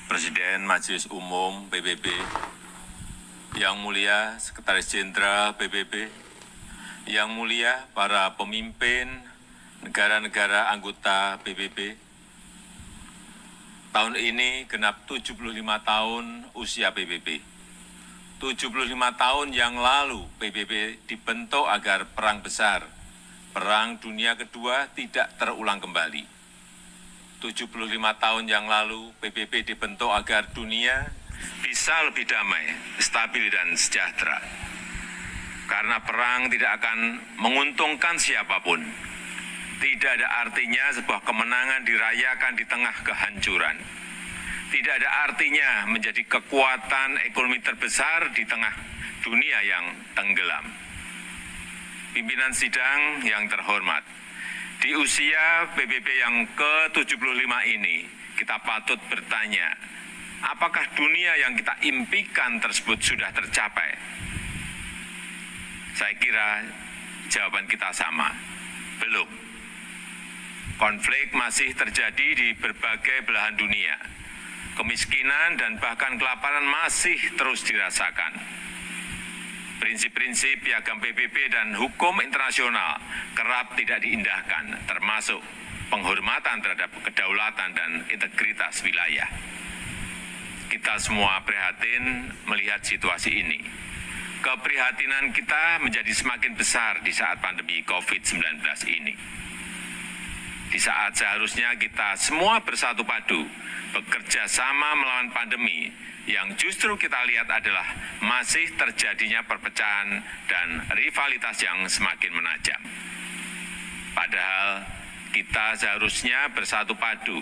Presiden Majelis Umum PBB, Yang Mulia Sekretaris Jenderal PBB, Yang Mulia para pemimpin negara-negara anggota PBB, tahun ini genap 75 tahun usia PBB. 75 tahun yang lalu PBB dibentuk agar perang besar, Perang Dunia Kedua tidak terulang kembali. 75 tahun yang lalu PBB dibentuk agar dunia bisa lebih damai, stabil dan sejahtera. Karena perang tidak akan menguntungkan siapapun. Tidak ada artinya sebuah kemenangan dirayakan di tengah kehancuran. Tidak ada artinya menjadi kekuatan ekonomi terbesar di tengah dunia yang tenggelam. Pimpinan sidang yang terhormat, di usia PBB yang ke-75 ini, kita patut bertanya, apakah dunia yang kita impikan tersebut sudah tercapai? Saya kira jawaban kita sama, belum. Konflik masih terjadi di berbagai belahan dunia. Kemiskinan dan bahkan kelaparan masih terus dirasakan. Prinsip-prinsip piagam PBB dan hukum internasional kerap tidak diindahkan, termasuk penghormatan terhadap kedaulatan dan integritas wilayah. Kita semua prihatin melihat situasi ini. Keprihatinan kita menjadi semakin besar di saat pandemi COVID-19 ini. Di saat seharusnya kita semua bersatu padu, bekerja sama melawan pandemi, yang justru kita lihat adalah masih terjadinya perpecahan dan rivalitas yang semakin menajam. Padahal kita seharusnya bersatu padu,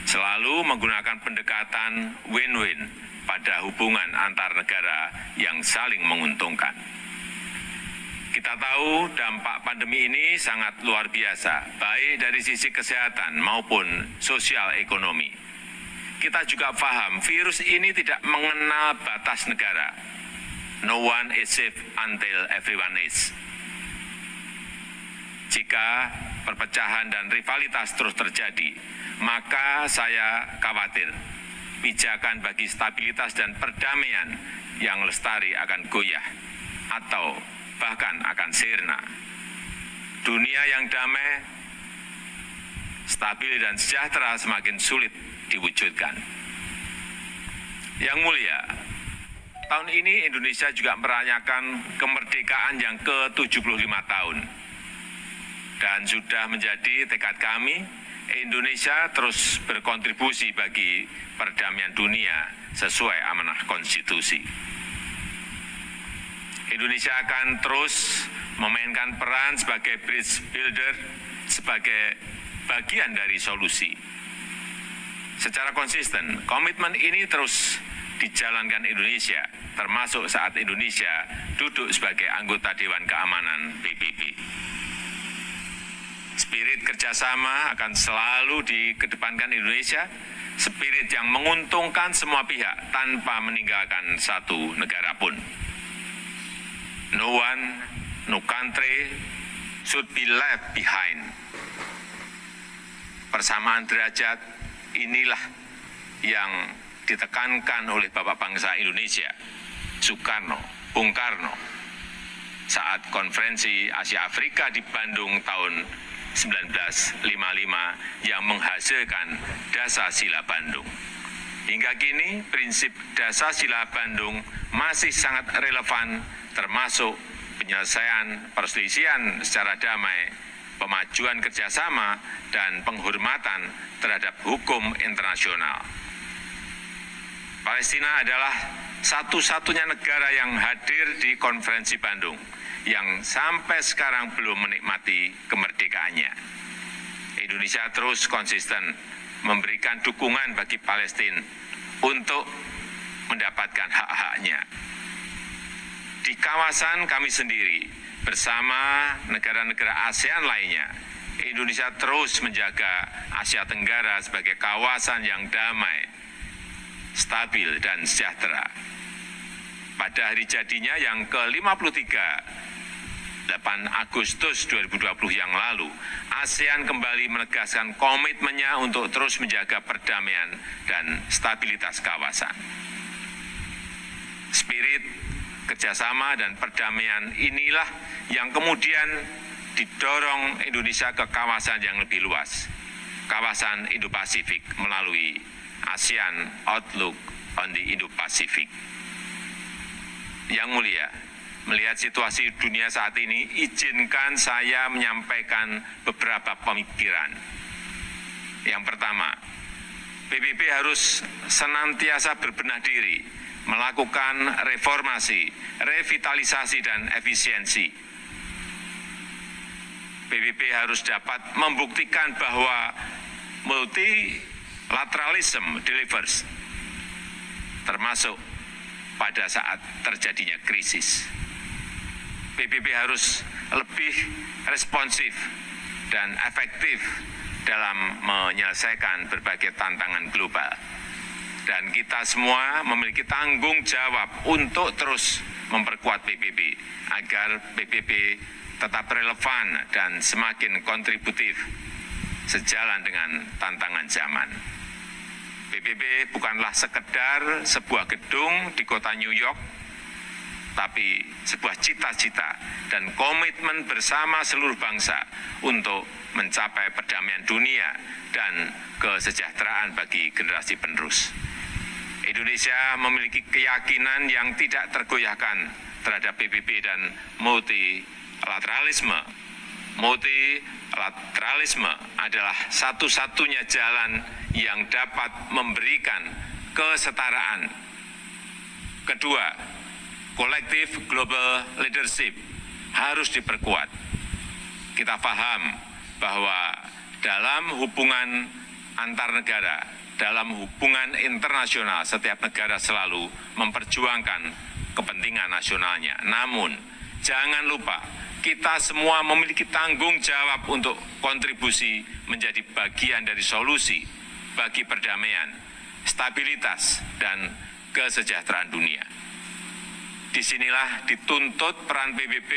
selalu menggunakan pendekatan win-win pada hubungan antar negara yang saling menguntungkan. Kita tahu dampak pandemi ini sangat luar biasa, baik dari sisi kesehatan maupun sosial ekonomi. Kita juga paham virus ini tidak mengenal batas negara. No one is safe until everyone is. Jika perpecahan dan rivalitas terus terjadi, maka saya khawatir pijakan bagi stabilitas dan perdamaian yang lestari akan goyah atau bahkan akan sirna. Dunia yang damai, stabil dan sejahtera semakin sulit diwujudkan. Yang mulia, tahun ini Indonesia juga merayakan kemerdekaan yang ke-75 tahun. Dan sudah menjadi tekad kami, Indonesia terus berkontribusi bagi perdamaian dunia sesuai amanah konstitusi. Indonesia akan terus memainkan peran sebagai bridge builder, sebagai bagian dari solusi. Secara konsisten, komitmen ini terus dijalankan Indonesia, termasuk saat Indonesia duduk sebagai anggota Dewan Keamanan PBB. Spirit kerjasama akan selalu dikedepankan Indonesia, spirit yang menguntungkan semua pihak tanpa meninggalkan satu negara pun. No one, no country should be left behind. Persamaan derajat inilah yang ditekankan oleh Bapak Bangsa Indonesia, Soekarno, Bung Karno, saat konferensi Asia Afrika di Bandung tahun 1955 yang menghasilkan Dasar-Sila Bandung. Hingga kini prinsip Dasar-Sila Bandung masih sangat relevan, termasuk penyelesaian perselisihan secara damai, pemajuan kerjasama, dan penghormatan terhadap hukum internasional. Palestina adalah satu-satunya negara yang hadir di konferensi Bandung yang sampai sekarang belum menikmati kemerdekaannya. Indonesia terus konsisten memberikan dukungan bagi Palestina untuk mendapatkan hak-haknya. Di kawasan kami sendiri, bersama negara-negara ASEAN lainnya, Indonesia terus menjaga Asia Tenggara sebagai kawasan yang damai, stabil, dan sejahtera. Pada hari jadinya yang ke-53 8 Agustus 2020 yang lalu, ASEAN kembali menegaskan komitmennya untuk terus menjaga perdamaian dan stabilitas kawasan. Spirit kerjasama dan perdamaian inilah yang kemudian didorong Indonesia ke kawasan yang lebih luas, kawasan Indo-Pasifik melalui ASEAN Outlook on the Indo-Pacific. Yang mulia, melihat situasi dunia saat ini, izinkan saya menyampaikan beberapa pemikiran. Yang pertama, PBB harus senantiasa berbenah diri, melakukan reformasi, revitalisasi, dan efisiensi. PBB harus dapat membuktikan bahwa multilateralism delivers, termasuk pada saat terjadinya krisis. PBB harus lebih responsif dan efektif dalam menyelesaikan berbagai tantangan global. Dan kita semua memiliki tanggung jawab untuk terus memperkuat PBB agar PBB tetap relevan dan semakin kontributif sejalan dengan tantangan zaman. PBB bukanlah sekedar sebuah gedung di kota New York, tapi sebuah cita-cita dan komitmen bersama seluruh bangsa untuk mencapai perdamaian dunia dan kesejahteraan bagi generasi penerus. Indonesia memiliki keyakinan yang tidak tergoyahkan terhadap PBB dan multilateralisme. Multilateralisme adalah satu-satunya jalan yang dapat memberikan kesetaraan. Kedua, kolektif global leadership harus diperkuat. Kita paham bahwa dalam hubungan antar negara, dalam hubungan internasional, setiap negara selalu memperjuangkan kepentingan nasionalnya. Namun, jangan lupa, kita semua memiliki tanggung jawab untuk kontribusi menjadi bagian dari solusi bagi perdamaian, stabilitas, dan kesejahteraan dunia. Disinilah dituntut peran PBB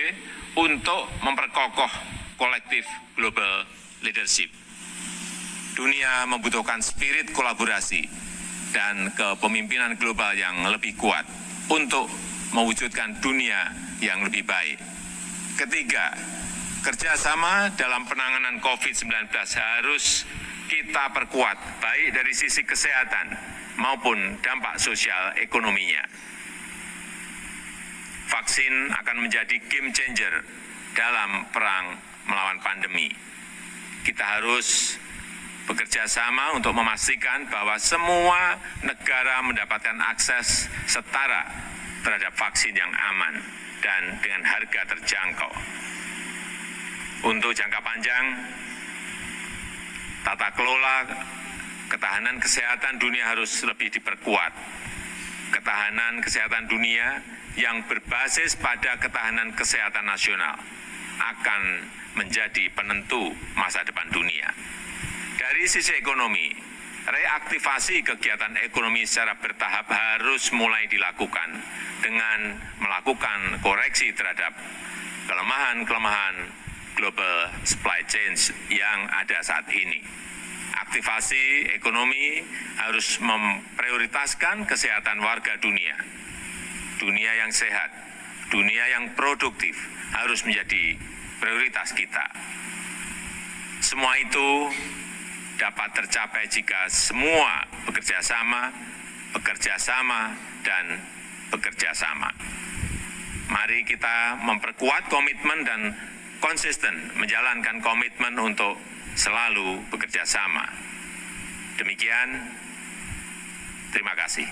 untuk memperkokoh kolektif global leadership. Dunia membutuhkan spirit kolaborasi dan kepemimpinan global yang lebih kuat untuk mewujudkan dunia yang lebih baik. Ketiga, kerjasama dalam penanganan COVID-19 harus kita perkuat, baik dari sisi kesehatan maupun dampak sosial ekonominya. Vaksin akan menjadi game changer dalam perang melawan pandemi. Kita harus bekerja sama untuk memastikan bahwa semua negara mendapatkan akses setara terhadap vaksin yang aman dan dengan harga terjangkau. Untuk jangka panjang, tata kelola ketahanan kesehatan dunia harus lebih diperkuat. Ketahanan kesehatan dunia yang berbasis pada ketahanan kesehatan nasional akan menjadi penentu masa depan dunia. Dari sisi ekonomi, reaktivasi kegiatan ekonomi secara bertahap harus mulai dilakukan dengan melakukan koreksi terhadap kelemahan-kelemahan global supply chain yang ada saat ini. Aktivasi ekonomi harus memprioritaskan kesehatan warga dunia. Dunia yang sehat, dunia yang produktif harus menjadi prioritas kita. Semua itu dapat tercapai jika semua bekerja sama, dan bekerja sama. Mari kita memperkuat komitmen dan konsisten menjalankan komitmen untuk selalu bekerja sama. Demikian, terima kasih.